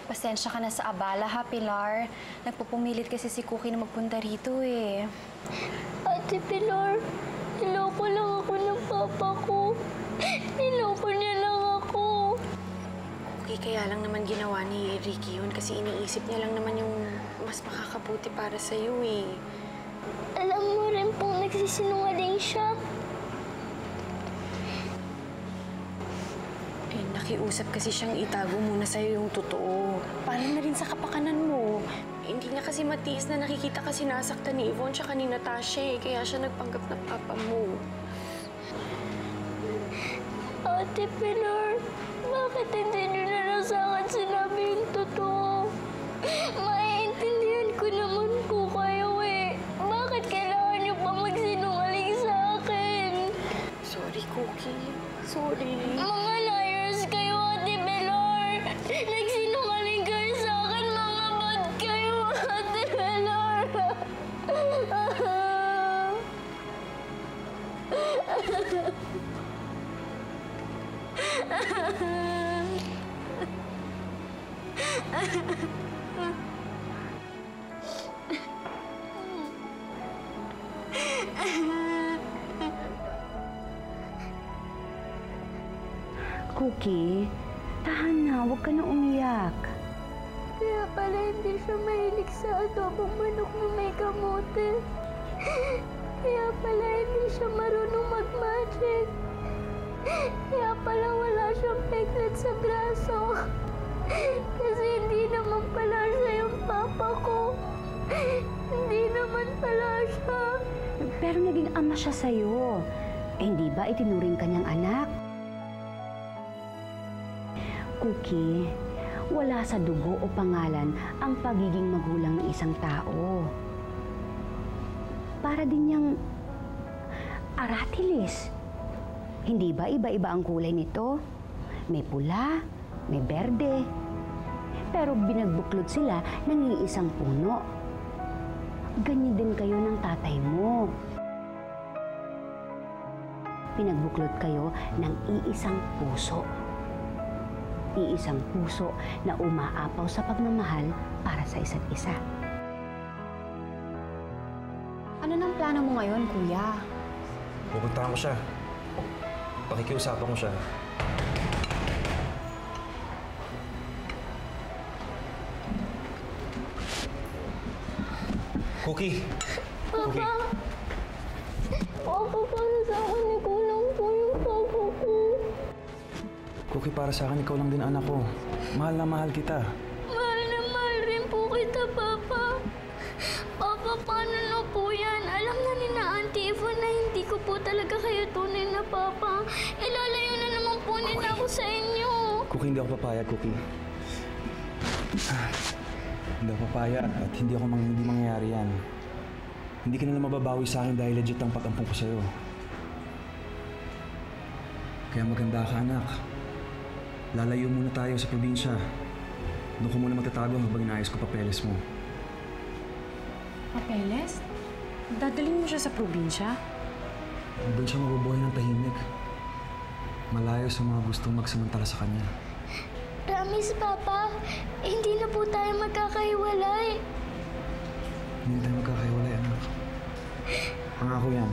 Pasensya ka na sa abala ha, Pilar. Nagpupumilit kasi si Cookie na magpunta rito eh. Ate Pilar, niloko lang ako ng papa ko. Niloko niya lang ako. Cookie, kaya lang naman ginawa ni Ricky yun kasi iniisip niya lang naman yung mas makakabuti para sa'yo eh. Alam mo rin pong nagsisinungaling siya. Nakiusap kasi siyang itago muna sa'yo yung totoo. Para na rin sa kapakanan mo. Hindi niya kasi matiis na nakikita ka sinasaktan ni Yvonne tsaka ni Natasha eh. Kaya siya nagpanggap na papa mo. Ate Pilar, bakit hindi niyo na lang sa akin sinabi yung totoo? Maiintindihan ko naman po kayo eh. Bakit kailangan niyo pa magsinungaling sa akin? Sorry, Cookie. Sorry. Mga liars kayo, Ate Pilar! Nagsinungaling kayo sa akin, mga bad kayo, Ate Pilar! Cookie, tahan na. Huwag ka na umiyak. Kaya pala hindi siya mahilig sa adobong manok na may kamote. Kaya pala hindi siya marunong mag-magic. Kaya pala wala siyang peklat sa braso. Kasi hindi naman pala siya yung papa ko. Hindi naman pala siya. Pero naging ama siya sa'yo. Eh, hindi ba itinuring kanyang anak? Cookie, wala sa dugo o pangalan ang pagiging magulang ng isang tao. Para din niyang aratilis. Hindi ba iba-iba ang kulay nito? May pula, may berde. Pero binagbuklod sila ng iisang puno. Ganyan din kayo ng tatay mo. Pinagbuklod kayo ng iisang puso. Iisang puso na umaapaw sa pagmamahal para sa isa't isa. Ano nang plano mo ngayon, Kuya? Pupuntahan ko siya. Pakikiusapan ko siya. Cookie! Cookie! Papa, para sa akin, ikaw lang po yung papa ko. Cookie, para sa akin, ikaw lang din anak ko. Mahal na mahal kita. Mahal na mahal rin po kita, Papa. Papa, paano na po yan? Alam na ni na Auntie Yvonne na hindi ko po talaga kayo tunay na Papa. Ilalayo na naman po nila ako sa inyo. Cookie, hindi ako papayag, Cookie. Hindi ako papayag at hindi mangyayari yan. Hindi ka nalang mababawi sa akin dahil legit ang pag-ampong ko sa'yo. Kaya maganda ka, anak. Lalayo muna tayo sa probinsya. Doon ko muna magtatago habang inaayos ko papeles mo. Papeles? Dadalhin mo siya sa probinsya? Doon siya mabubuhay ng tahimik. Malayo sa mga gustong magsamantala sa kanya. Promise, Papa. Hindi na po tayo magkakahiwalay. Hindi tayo magkakahiwalay, anak. Pangako yan.